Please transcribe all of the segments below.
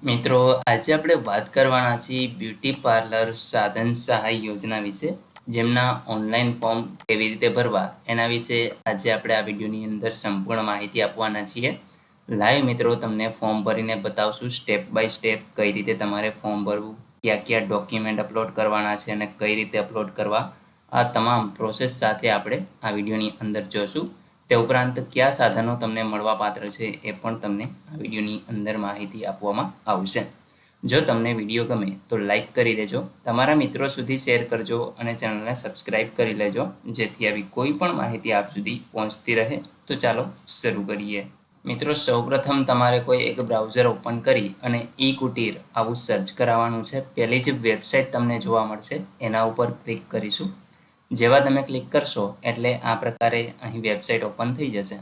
મિત્રો, આજે આપણે વાત કરવાના છીએ બ્યુટી પાર્લર સાધન સહાય યોજના વિશે, જેમના ઓનલાઈન ફોર્મ કેવી રીતે ભરવા એના વિશે આજે આપણે આ વિડીયોની અંદર સંપૂર્ણ માહિતી આપવાના છીએ. લાઈવ મિત્રો તમને ફોર્મ ભરીને બતાવશું સ્ટેપ બાય સ્ટેપ કઈ રીતે તમારે ફોર્મ ભરવું, ક્યાં ક્યાં ડોક્યુમેન્ટ અપલોડ કરવાના છે અને કઈ રીતે અપલોડ કરવા, આ તમામ પ્રોસેસ સાથે આપણે આ વિડીયોની અંદર જોશું. તે ઉપરાંત કયા સાધનો તમને મળવાપાત્ર છે એ પણ તમને આ વિડીયોની અંદર માહિતી આપવામાં આવશે. જો તમને વિડીયો ગમે તો લાઈક કરી દેજો, તમારા મિત્રો સુધી શેર કરજો અને ચેનલને સબસ્ક્રાઈબ કરી લેજો, જેથી આવી કોઈ પણ માહિતી આપ સુધી પહોંચતી રહે. તો ચાલો શરૂ કરીએ. મિત્રો, સૌપ્રથમ તમારે કોઈ એક બ્રાઉઝર ઓપન કરી અને ઈ કુટીર આવું સર્ચ કરાવવાનું છે. પહેલી જ વેબસાઇટ તમને જોવા મળશે એના ઉપર ક્લિક કરીશું. જેવા તમે ક્લિક કરશો એટલે આ પ્રકારે અહીં વેબસાઇટ ઓપન થઈ જશે.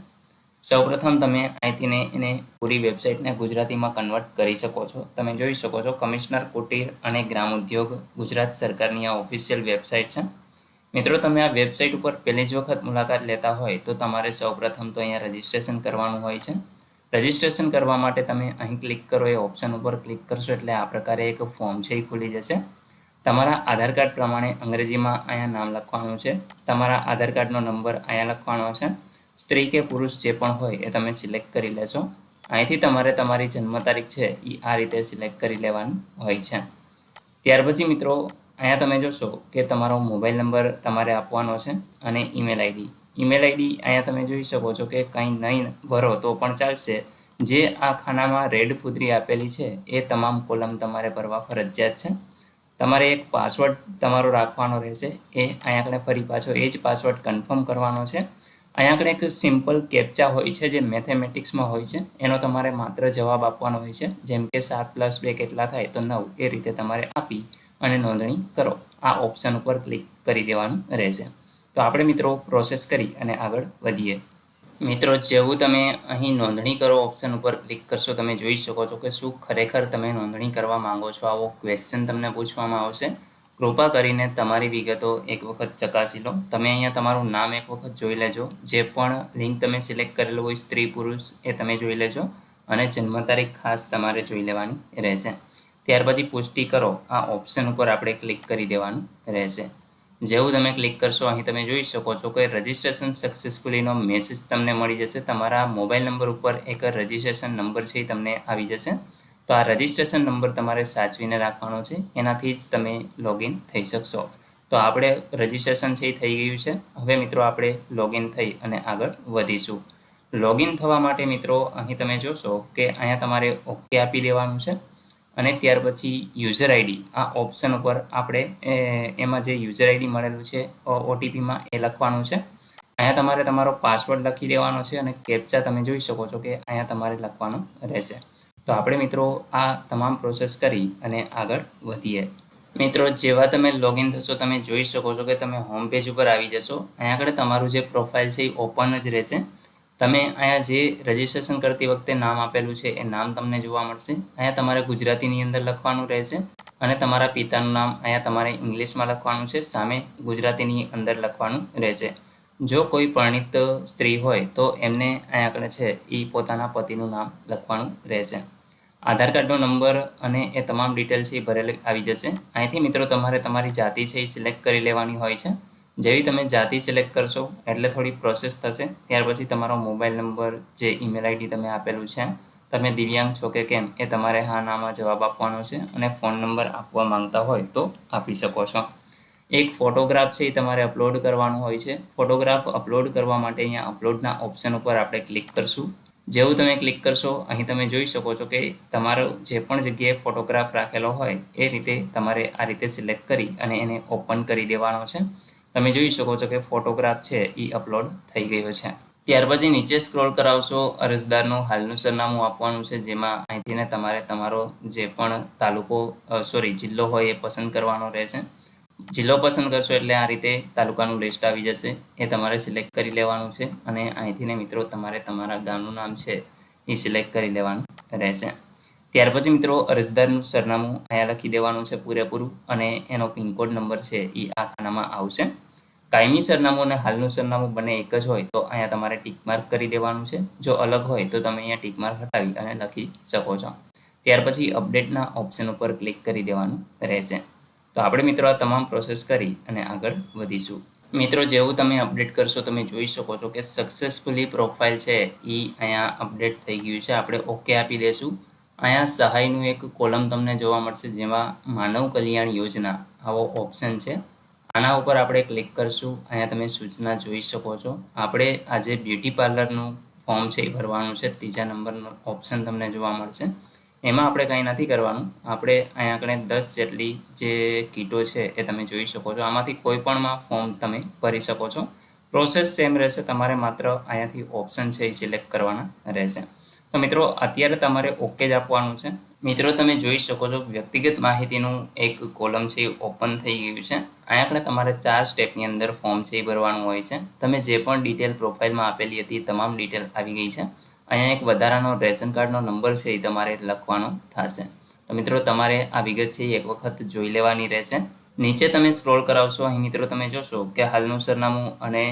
સૌપ્રથમ તમે અહીંથી એને પૂરી વેબસાઇટને ગુજરાતીમાં કન્વર્ટ કરી શકો છો. તમે જોઈ શકો છો કમિશનર કુટીર અને ગ્રામ ઉદ્યોગ ગુજરાત સરકારની આ ઓફિશિયલ વેબસાઇટ છે. મિત્રો, તમે આ વેબસાઇટ ઉપર પહેલી જ વખત મુલાકાત લેતા હોય તો તમારે સૌપ્રથમ તો અહીંયા રજિસ્ટ્રેશન કરવાનું હોય છે. રજિસ્ટ્રેશન કરવા માટે તમે અહીં ક્લિક કરો, એ ઓપ્શન ઉપર ક્લિક કરશો એટલે આ પ્રકારે એક ફોર્મ છે એ ખુલી જશે. તમારા આધાર કાર્ડ પ્રમાણે અંગ્રેજીમાં અહીંયા નામ લખવાનું છે. તમારા આધાર કાર્ડનો નંબર અહીંયા લખવાનો છે. સ્ત્રી કે પુરુષ જે પણ હોય એ તમે સિલેક્ટ કરી લેશો. અહીંથી તમારે તમારી જન્મ તારીખ છે એ આ રીતે સિલેક્ટ કરી લેવાની હોય છે. ત્યાર પછી મિત્રો અહીંયા તમે જોશો કે તમારો મોબાઈલ નંબર તમારે આપવાનો છે અને ઈમેલ આઈડી. ઈમેલ આઈડી અહીંયા તમે જોઈ શકો છો કે કંઈ નહીં ભરો તો પણ ચાલશે. જે આ ખાનામાં રેડ ફૂદરી આપેલી છે એ તમામ કોલમ તમારે ભરવા ફરજિયાત છે. તમારે એક પાસવર્ડ તમારો રાખવાનો રહેશે. એ અહીંયા આગળ ફરી પાછો એ જ પાસવર્ડ કન્ફર્મ કરવાનો છે. અહીંયા આગળ એક સિમ્પલ કેપ્ચા હોય છે જે મેથેમેટિક્સમાં હોય છે, એનો તમારે માત્ર જવાબ આપવાનો હોય છે. જેમ કે 7 + 2 કેટલા થાય તો 9, એ રીતે તમારે આપી અને નોંધણી કરો. આ ઓપ્શન ઉપર ક્લિક કરી દેવાનું રહેશે. તો આપણે મિત્રો પ્રોસેસ કરી અને આગળ વધીએ. મિત્રો, જેવું તમે અહીં નોંધણી કરો ઓપ્શન ઉપર ક્લિક કરશો, તમે જોઈ શકો છો કે શું ખરેખર તમે નોંધણી કરવા માંગો છો આવો ક્વેશ્ચન તમને પૂછવામાં આવશે. કૃપા કરીને તમારી વિગતો એક વખત ચકાસી લો. તમે અહીંયા તમારું નામ એક વખત જોઈ લેજો. જે પણ લિંક તમે સિલેક્ટ કરેલું હોય સ્ત્રી પુરુષ એ તમે જોઈ લેજો અને જન્મ તારીખ ખાસ તમારે જોઈ લેવાની રહેશે. ત્યાર પછી પુષ્ટિ કરો, આ ઓપ્શન ઉપર આપણે ક્લિક કરી દેવાનું રહેશે. જેવું તમે ક્લિક કરશો અહીં તમે જોઈ શકો છો કે રજિસ્ટ્રેશન સક્સેસફુલીનો મેસેજ તમને મળી જશે. તમારા મોબાઈલ નંબર ઉપર એક રજિસ્ટ્રેશન નંબર છે એ તમને આવી જશે. તો આ રજિસ્ટ્રેશન નંબર તમારે સાચવીને રાખવાનો છે, એનાથી જ તમે લોગિન થઈ શકશો. તો આપણે રજિસ્ટ્રેશન છે એ થઈ ગયું છે. હવે મિત્રો આપણે લોગિન થઈ અને આગળ વધીશું. લોગિન થવા માટે મિત્રો અહીં તમે જોશો કે અહીંયા તમારે ઓકે આપી દેવાનું છે અને ત્યાર પછી યુઝર આઈડી આ ઓપ્શન ઉપર આપણે એમાં જે યુઝર આઈડી મળેલું છે ઓટીપીમાં એ લખવાનું છે. અહીંયા તમારે તમારો પાસવર્ડ લખી દેવાનો છે અને કેપ્ચા તમે જોઈ શકો છો કે અહીંયા તમારે લખવાનું રહેશે. તો આપણે મિત્રો આ તમામ પ્રોસેસ કરી અને આગળ વધીએ. મિત્રો, જેવા તમે લોગિન થશો તમે જોઈ શકો છો કે તમે હોમ પેજ ઉપર આવી જશો. અહીંયા આગળ તમારું જે પ્રોફાઇલ છે એ ઓપન જ રહેશે. તમે અહીંયા જે રજિસ્ટ્રેશન કરતી વખતે નામ આપેલું છે એ નામ તમને જોવા મળશે. અહીંયા તમારે ગુજરાતીની અંદર લખવાનું રહેશે અને તમારા પિતાનું નામ અહીંયા તમારે ઇંગ્લિશમાં લખવાનું છે, સામે ગુજરાતીની અંદર લખવાનું રહેશે. જો કોઈ પરિણીત સ્ત્રી હોય તો એમને અહીંયા આગળ છે એ પોતાના પતિનું નામ લખવાનું રહેશે. આધાર કાર્ડનો નંબર અને એ તમામ ડિટેલ છે એ ભરેલી આવી જશે. અહીંથી મિત્રો તમારે તમારી જાતિ છે એ સિલેક્ટ કરી લેવાની હોય છે. જેવી તમે જાતિ સિલેક્ટ કરશો એટલે થોડી પ્રોસેસ થશે. ત્યાર પછી તમારો મોબાઈલ નંબર, જે ઈમેલ આઈડી તમે આપેલું છે, તમે દિવ્યાંગ છો કે કેમ એ તમારે હા નામાં જવાબ આપવાનો છે અને ફોન નંબર આપવા માંગતા હોય તો આપી શકો છો. એક ફોટોગ્રાફ છે એ તમારે અપલોડ કરવાનો હોય છે. ફોટોગ્રાફ અપલોડ કરવા માટે અહીંયા અપલોડના ઓપ્શન ઉપર આપણે ક્લિક કરશું. જેવું તમે ક્લિક કરશો અહીં તમે જોઈ શકો છો કે તમારો જે પણ જગ્યાએ ફોટોગ્રાફ રાખેલો હોય એ રીતે તમારે આ રીતે સિલેક્ટ કરી અને એને ઓપન કરી દેવાનો છે. તમે જોઈ શકો છો કે ફોટોગ્રાફ છે એ અપલોડ થઈ ગયો છે. ત્યાર પછી નીચે સ્ક્રોલ કરાવશો, અરજદારનું હાલનું સરનામું આપવાનું છે, જેમાં અહીંથી તમારે તમારો જે પણ જિલ્લો હોય એ પસંદ કરવાનો રહેશે. જિલ્લો પસંદ કરશો એટલે આ રીતે તાલુકાનું લિસ્ટ આવી જશે, એ તમારે સિલેક્ટ કરી લેવાનું છે અને અહીંથી મિત્રો તમારે તમારા ગામનું નામ છે એ સિલેક્ટ કરી લેવાનું રહેશે. ત્યાર પછી મિત્રો અરજદારનું સરનામું અહીંયા લખી દેવાનું છે પૂરેપૂરું અને એનો પિનકોડ નંબર છે એ આ ખાનામાં આવશે. કાયમી સરનામું અને હાલનું સરનામું બંને એક જ હોય તો અહીંયા તમારે ટીક માર્ક કરી દેવાનું છે. જો અલગ હોય તો તમે અહીંયા ટીક માર્ક હટાવી અને લખી શકો છો. ત્યાર પછી અપડેટના ઓપ્શન ઉપર ક્લિક કરી દેવાનું રહેશે. તો આપણે મિત્રો આ તમામ પ્રોસેસ કરી અને આગળ વધીશું. મિત્રો જેવું તમે અપડેટ કરશો તમે જોઈ શકો છો કે સક્સેસફુલી પ્રોફાઇલ છે એ અહીંયા અપડેટ થઈ ગયું છે. આપણે ઓકે આપી દઈશું. અહીંયા સહાયનું એક કોલમ તમને જોવા મળશે જેમાં માનવ કલ્યાણ યોજના આવો ઓપ્શન છે. આના ઉપર આપણે ક્લિક કરશું. અહીંયા તમે સૂચના જોઈ શકો છો. આપણે આજે બ્યુટી પાર્લરનું ફોર્મ છે એ ભરવાનું છે. ત્રીજા નંબરનું ઓપ્શન તમને જોવા મળશે. એમાં આપણે કંઈ નથી કરવાનું. આપણે અહીંયા આગળ 10 જેટલી જે કીટો છે એ તમે જોઈ શકો છો. આમાંથી કોઈ પણમાં ફોર્મ તમે ભરી શકો છો. પ્રોસેસ સેમ રહેશે. તમારે માત્ર અહીંયાથી ઓપ્શન છે એ સિલેક્ટ કરવાના રહેશે. તો મિત્રો અત્યારે તમારે ઓકે જ આપવાનું છે. મિત્રો તમે જોઈ શકો છો વ્યક્તિગત માહિતીનું એક કોલમ છે એ ઓપન થઈ ગયું છે. અહીંયા આગળ તમારે 4 સ્ટેપની અંદર ફોર્મ છે એ ભરવાનું હોય છે. તમે જે પણ ડિટેલ પ્રોફાઇલમાં આપેલી હતી તમામ ડિટેલ આવી ગઈ છે. અહીંયા એક વધારાનો રેશન કાર્ડનો નંબર છે એ તમારે લખવાનો થશે. તો મિત્રો તમારે આ વિગત છે એ એક વખત જોઈ લેવાની રહેશે. નીચે તમે સ્ક્રોલ કરાવશો અહીં મિત્રો તમે જોશો કે હાલનું સરનામું અને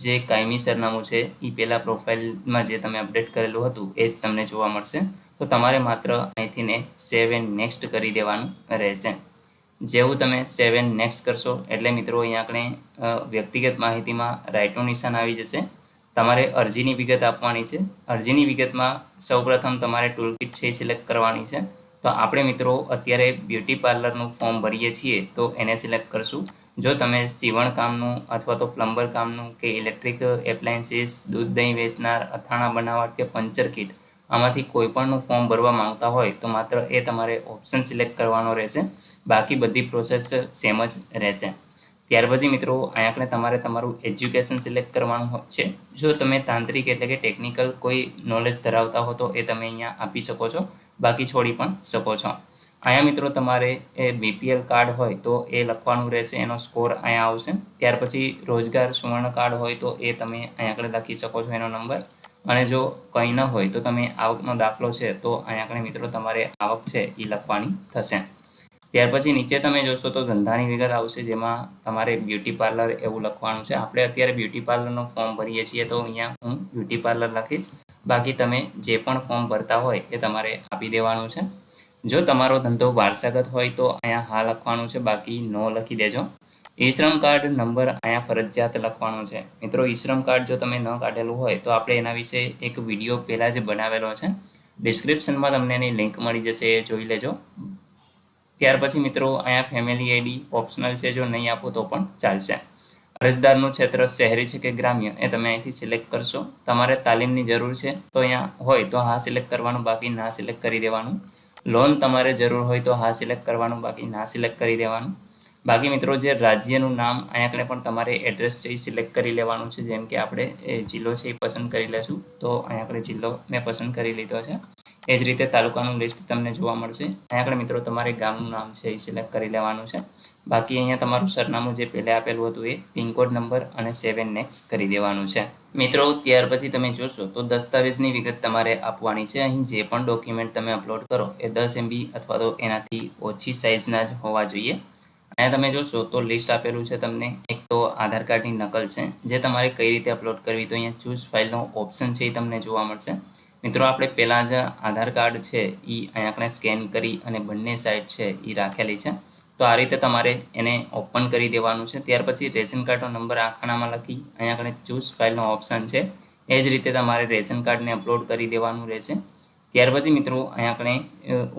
જે કાયમી સરનામું છે એ પહેલાં પ્રોફાઇલમાં જે તમે અપડેટ કરેલું હતું એ જ તમને જોવા મળશે. તો તમારે માત્ર અહીંથી ને સેવ એન્ડ નેક્સ્ટ કરી દેવાનું રહેશે. જેવું તમે સેવ એન્ડ નેક્સ્ટ કરશો એટલે મિત્રો અહીંયા આપણે વ્યક્તિગત માહિતીમાં રાઇટનું નિશાન આવી જશે. તમારે અરજીની વિગત આપવાની છે. અરજીની વિગતમાં સૌપ્રથમ તમારે ટૂલકીટ છે એ સિલેક્ટ કરવાની છે. તો આપણે મિત્રો અત્યારે બ્યુટી પાર્લરનું ફોર્મ ભરીએ છીએ તો એને સિલેક્ટ કરશું. જો તમે સીવણ કામનું અથવા તો પ્લમ્બર કામનું કે ઇલેક્ટ્રિક એપ્લાયન્સીસ, દૂધ દહીં વેચનાર, અથાણા બનાવટ કે પંચર કીટ આમાંથી કોઈ પણનું ફોર્મ ભરવા માંગતા હોય તો માત્ર એ તમારે ઓપ્શન સિલેક્ટ કરવાનો રહેશે. બાકી બધી પ્રોસેસ સેમ જ રહેશે. ત્યાર પછી મિત્રો અહીંયા આપણે તમારે તમારું એજ્યુકેશન સિલેક્ટ કરવાનું છે. જો તમે તાંત્રિક એટલે કે ટેકનિકલ કોઈ નોલેજ ધરાવતા હો તો એ તમે અહીંયા આપી શકો છો. બાકી છોડી પણ શકો છો. અહીંયા મિત્રો તમારે એ બીપીએલ કાર્ડ હોય તો એ લખવાનું રહેશે. એનો સ્કોર અહીંયા આવશે. ત્યાર પછી રોજગાર સુવર્ણ કાર્ડ હોય તો એ તમે અહીંયા આગળ લખી શકો છો એનો નંબર. અને જો કંઈ ન હોય તો તમે આવકનો દાખલો છે તો અહીંયા આગળ મિત્રો તમારે આવક છે એ લખવાની થશે. ત્યાર પછી નીચે તમે જોશો તો ધંધાની વિગત આવશે જેમાં તમારે બ્યુટી પાર્લર એવું લખવાનું છે. આપણે અત્યારે બ્યુટી પાર્લરનું ફોર્મ ભરીએ છીએ તો અહીંયા હું બ્યુટી પાર્લર લખીશ. બાકી તમે જે પણ ફોર્મ ભરતા હોય એ તમારે આપી દેવાનું છે. જો તમારો ધંધો વારસાગત હોય તો અહીંયા હા લખવાનું છે. બાકી નો લખી દેજો. ઈ શ્રમ કાર્ડ નંબર અહીંયા ફરજિયાત લખવાનો છે. મિત્રો ઈ શ્રમ કાર્ડ જો તમે ન કાઢેલું હોય તો આપણે એના વિશે એક વિડીયો પહેલાં જ બનાવેલો છે. ડિસ્ક્રિપ્શનમાં તમને એની લિંક મળી જશે, એ જોઈ લેજો. ત્યાર પછી મિત્રો અહીંયા ફેમિલી આઈડી ઓપ્શનલ છે. જો નહીં આપો તો પણ ચાલશે. અરજદારનું ક્ષેત્ર શહેરી છે કે ગ્રામ્ય એ તમે અહીંથી સિલેક્ટ કરશો. તમારે તાલીમની જરૂર છે તો અહીંયા હોય તો હા સિલેક્ટ કરવાનું, બાકી ના સિલેક્ટ કરી દેવાનું. લોન તમારે જરૂર હોય તો હા સિલેક્ટ કરવાનું, બાકી ના સિલેક્ટ કરી દેવાનું. બાકી મિત્રો જે રાજ્યનું નામ અહીંયા આગળ પણ તમારે એડ્રેસ છે એ સિલેક્ટ કરી લેવાનું છે. જેમ કે આપણે એ જિલ્લો છે એ પસંદ કરી લેશું. તો અહીંયા આપણે જિલ્લો મેં પસંદ કરી લીધો છે. એ જ રીતે તાલુકાનું લિસ્ટ તમને જોવા મળશે. અહીંયા આગળ મિત્રો તમારે ગામનું નામ છે એ સિલેક્ટ કરી લેવાનું છે. બાકી અહીંયા તમારું સરનામું જે પહેલાં આપેલું હતું એ પિનકોડ નંબર અને સેવ એન્ડ નેક્સ્ટ કરી દેવાનું છે. મિત્રો ત્યાર પછી તમે જોશો તો દસ્તાવેજની વિગત તમારે આપવાની છે. અહીં જે પણ ડોક્યુમેન્ટ તમે અપલોડ કરો એ 10 MB અથવા તો એનાથી ઓછી સાઇઝના જ હોવા જોઈએ. અહીંયા તમે જોશો તો લિસ્ટ આપેલું છે તમને. એક તો આધાર કાર્ડની નકલ છે જે તમારે કઈ રીતે અપલોડ કરવી, તો અહીંયા ચૂઝ ફાઇલનો ઓપ્શન છે એ તમને જોવા મળશે. મિત્રો આપણે પહેલાં જ આધાર કાર્ડ છે એ અહીંયા આપણે સ્કેન કરી અને બંને સાઈડ છે એ રાખેલી છે. તો આ રીતે તમારે એને ઓપન કરી દેવાનું છે. ત્યાર પછી રેશન કાર્ડનો નંબર આ ખાનામાં લખી અહીંયા આપણે ચૂઝ ફાઇલનો ઓપ્શન છે એ જ રીતે તમારે રેશન કાર્ડને અપલોડ કરી દેવાનું રહેશે. ત્યાર પછી મિત્રો અહીંયા આપણે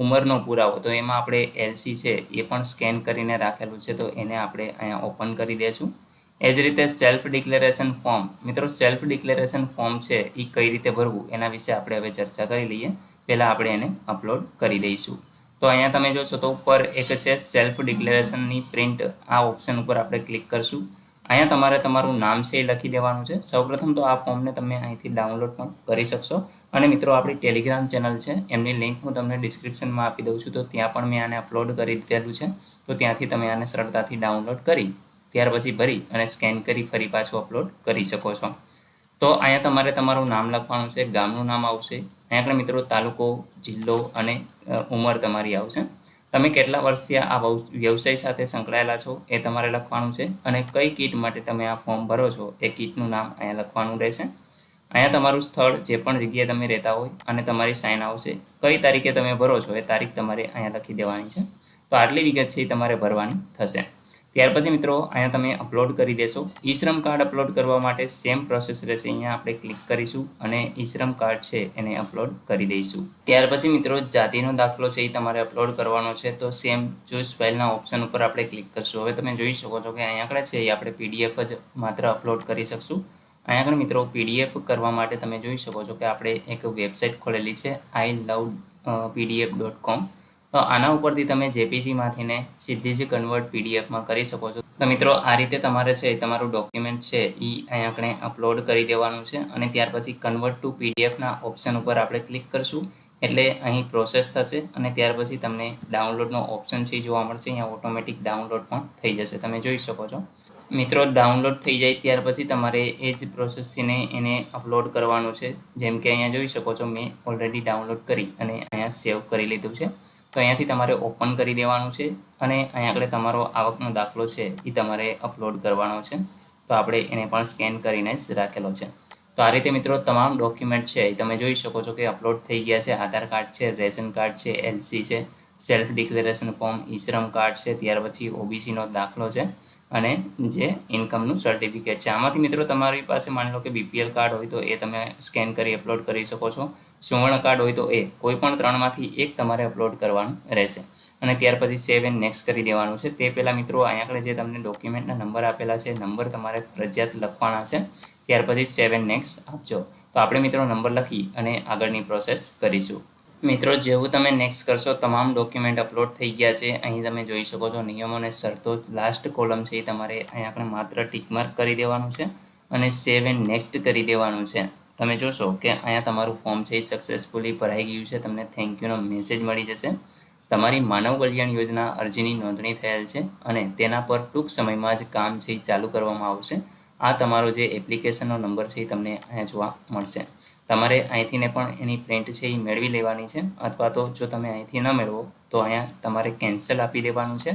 ઉંમરનો પુરાવો, તો એમાં આપણે LC છે એ પણ સ્કેન કરીને રાખેલું છે તો એને આપણે અહીંયા ઓપન કરી દઈશું. એ જ રીતે સેલ્ફ ડિક્લેરેશન ફોર્મ. મિત્રો સેલ્ફ ડિક્લેરેશન ફોર્મ છે એ કઈ રીતે ભરવું એના વિશે આપણે હવે ચર્ચા કરી લઈએ. પહેલાં આપણે એને અપલોડ કરી દઈશું. તો અહીંયા તમે જોશો તો ઉપર એક છે સેલ્ફ ડિક્લેરેશનની પ્રિન્ટ. આ ઓપ્શન ઉપર આપણે ક્લિક કરશું. અહીંયા તમારે તમારું નામ છે એ લખી દેવાનું છે. સૌપ્રથમ તો આ ફોર્મને તમે અહીંથી ડાઉનલોડ પણ કરી શકશો. અને મિત્રો આપણી ટેલિગ્રામ ચેનલ છે એમની લિંક હું તમને ડિસ્ક્રિપ્શનમાં આપી દઉં છું. તો ત્યાં પણ મેં આને અપલોડ કરી દીધેલું છે. તો ત્યાંથી તમે આને સરળતાથી ડાઉનલોડ કરી ત્યાર પછી ભરી અને સ્કેન કરી ફરી પાછું અપલોડ કરી શકો છો. તો અહીંયા તમારે તમારું નામ લખવાનું છે. ગામનું નામ આવશે. અહીંયા આગળ મિત્રો તાલુકો, જિલ્લો અને ઉંમર તમારી આવશે. તમે કેટલા વર્ષથી આ વ્યવસાય સાથે સંકળાયેલા છો એ તમારે લખવાનું છે. અને કઈ કીટ માટે તમે આ ફોર્મ ભરો છો એ કીટનું નામ અહીંયા લખવાનું રહેશે. અહીંયા તમારું સ્થળ જે પણ જગ્યાએ તમે રહેતા હોય અને તમારી સાઇન આવશે, કઈ તારીખે તમે ભરો છો એ તારીખ તમારે અહીંયા લખી દેવાની છે. તો આટલી વિગત છે એ તમારે ભરવાની થશે. ત્યાર પછી મિત્રો અહીંયા તમે અપલોડ કરી દેશો. ઈ શ્રમ કાર્ડ અપલોડ કરવા માટે સેમ પ્રોસેસ રહેશે. અહીંયા આપણે ક્લિક કરીશું અને ઈ શ્રમ કાર્ડ છે એને અપલોડ કરી દઈશું. ત્યાર પછી મિત્રો જાતિનો દાખલો છે એ તમારે અપલોડ કરવાનો છે. તો સેમ ચૂઝ ફાઇલના ઓપ્શન ઉપર આપણે ક્લિક કરશું. હવે તમે જોઈ શકો છો કે અહીંયા આગળ છે એ આપણે પીડીએફ જ માત્ર અપલોડ કરી શકશું. અહીંયા આગળ મિત્રો પીડીએફ કરવા માટે તમે જોઈ શકો છો કે આપણે એક વેબસાઇટ ખોલેલી છે ilovepdf.com. તો આના ઉપરથી તમે જેપીજીમાંથીને સીધી જ કન્વર્ટ પીડીએફમાં કરી શકો છો. તો મિત્રો આ રીતે તમારે છે તમારું ડોક્યુમેન્ટ છે એ અહીંયા આપણે અપલોડ કરી દેવાનું છે અને ત્યાર પછી કન્વર્ટ ટુ પીડીએફના ઓપ્શન ઉપર આપણે ક્લિક કરશું એટલે અહીં પ્રોસેસ થશે અને ત્યાર પછી તમને ડાઉનલોડનો ઓપ્શન છે જોવા મળશે. અહીંયા ઓટોમેટિક ડાઉનલોડ પણ થઈ જશે, તમે જોઈ શકો છો. મિત્રો ડાઉનલોડ થઈ જાય ત્યાર પછી તમારે એ જ પ્રોસેસથીને એને અપલોડ કરવાનું છે. જેમ કે અહીંયા જોઈ શકો છો મેં ઓલરેડી ડાઉનલોડ કરી અને અહીંયા સેવ કરી લીધું છે. તો અહીંયાથી તમારે ઓપન કરી દેવાનું છે અને અહીંયા આગળ તમારો આવકનો દાખલો છે એ તમારે અપલોડ કરવાનો છે. તો આપણે એને પણ સ્કેન કરીને જ રાખેલો છે. તો આ રીતે મિત્રો તમામ ડોક્યુમેન્ટ છે તમે જોઈ શકો છો કે અપલોડ થઈ ગયા છે. આધાર કાર્ડ છે, રેશન કાર્ડ છે, એલસી છે, સેલ્ફ ડિક્લેરેશન ફોર્મ, ઈ શ્રમ કાર્ડ છે, ત્યાર પછી ઓબીસીનો દાખલો છે અને જે ઇન્કમનું સર્ટિફિકેટ છે. આમાંથી મિત્રો તમારી પાસે માની લો કે બીપીએલ કાર્ડ હોય તો એ તમે સ્કેન કરી અપલોડ કરી શકો છો. સુવર્ણ કાર્ડ હોય તો એ કોઈ પણ ત્રણમાંથી એક તમારે અપલોડ કરવાનું રહેશે અને ત્યાર પછી સેવ એન્ડ નેક્સ્ટ કરી દેવાનું છે. તે પહેલાં મિત્રો અહીંયા આગળ જે તમને ડોક્યુમેન્ટના નંબર આપેલા છે નંબર તમારે ફરજિયાત લખવાના છે. ત્યાર પછી સેવ એન્ડ નેક્સ્ટ આપજો. તો આપણે મિત્રો નંબર લખી અને આગળની પ્રોસેસ કરીશું. મિત્રો જેવું તમે નેક્સ્ટ કરશો તમામ ડોક્યુમેન્ટ અપલોડ થઈ ગયા છે. અહીં તમે જોઈ શકો છો નિયમો અને શરતો લાસ્ટ કોલમ છે એ તમારે અહીં આપણે માત્ર ટિક માર્ક કરી દેવાનું છે અને સેવ એન્ડ નેક્સ્ટ કરી દેવાનું છે. તમે જોશો કે અહીંયા તમારું ફોર્મ છે એ સક્સેસફુલી ભરાઈ ગયું છે. તમને થેન્ક યુનો મેસેજ મળી જશે. તમારી માનવ કલ્યાણ યોજના અરજીની નોંધણી થયેલ છે અને તેના પર ટૂંક સમયમાં જ કામ છે એ ચાલુ કરવામાં આવશે. આ તમારો જે એપ્લિકેશનનો નંબર છે એ તમને અહીંયા જોવા મળશે. તમારે અહીંથીને પણ એની પ્રિન્ટ છે એ મેળવી લેવાની છે અથવા તો જો તમે અહીંથી ન મેળવો તો અહીંયા તમારે કેન્સલ આપી દેવાનું છે.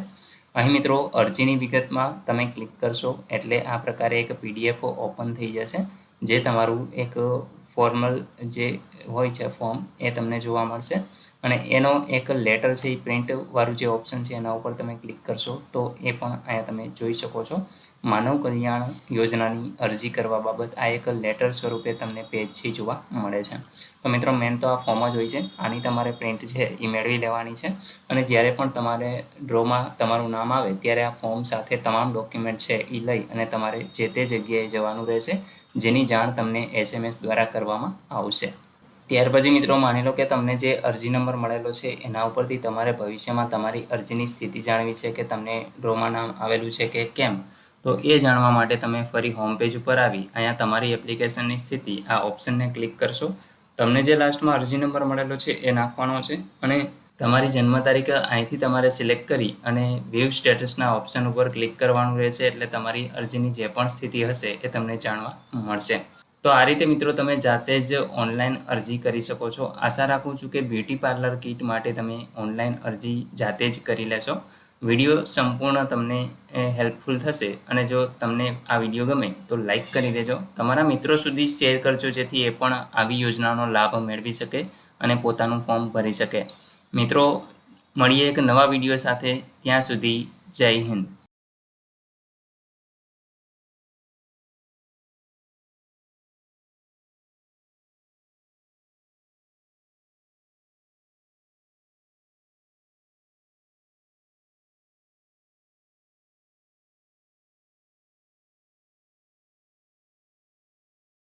અહીં મિત્રો અરજીની વિગતમાં તમે ક્લિક કરશો એટલે આ પ્રકારે એક પીડીએફ ઓપન થઈ જશે જે તમારું એક ફોર્મલ જે હોય છે ફોર્મ એ તમને જોવા મળશે અને એનો એક લેટર છે એ પ્રિન્ટવાળું જે ઓપ્શન છે એના ઉપર તમે ક્લિક કરશો તો એ પણ અહીંયા તમે જોઈ શકો છો. માનવ કલ્યાણ યોજનાની અરજી કરવા બાબત આ એક લેટર સ્વરૂપે તમને પેજ છે જોવા મળે છે. તો મિત્રો મેન તો આ ફોર્મ જ હોય છે. આની તમારે પ્રિન્ટ છે એ મેળવી લેવાની છે અને જ્યારે પણ તમારે ડ્રોમાં તમારું નામ આવે ત્યારે આ ફોર્મ સાથે તમામ ડોક્યુમેન્ટ છે એ લઈ અને તમારે જે તે જગ્યાએ જવાનું રહેશે જેની જાણ તમને SMS દ્વારા કરવામાં આવશે. ત્યાર પછી મિત્રો માની લો કે તમને જે અરજી નંબર મળેલો છે એના ઉપરથી તમારે ભવિષ્યમાં તમારી અરજીની સ્થિતિ જાણવી છે કે તમને ડ્રોમાં નામ આવેલું છે કે કેમ. તો એ જાણવા માટે તમે ફરી હોમ પેજ ઉપર આવી અહીંયા તમારી એપ્લિકેશનની સ્થિતિ આ ઓપ્શનને ક્લિક કરશો. તમને જે લાસ્ટમાં અરજી નંબર મળેલો છે એ નાખવાનો છે અને તમારી જન્મ તારીખ અહીંથી તમારે સિલેક્ટ કરી અને વ્યૂ સ્ટેટસના ઓપ્શન ઉપર ક્લિક કરવાનું રહેશે એટલે તમારી અરજીની જે પણ સ્થિતિ હશે એ તમને જાણવા મળશે. તો આ રીતે મિત્રો તમે જાતે જ ઓનલાઈન અરજી કરી શકો છો. આશા રાખું છું કે બ્યુટી પાર્લર કિટ માટે તમે ઓનલાઈન અરજી જાતે જ કરી લેશો. વિડીયો સંપૂર્ણ તમને હેલ્પફુલ થશે અને જો તમને આ વિડીયો ગમે તો લાઈક કરી દેજો. તમારા મિત્રો સુધી શેર કરજો જેથી એ પણ આવી યોજનાનો લાભ મેળવી શકે અને પોતાનું ફોર્મ ભરી શકે. મિત્રો મળીએ એક નવા વિડીયો સાથે. ત્યાં સુધી જય હિન્દ.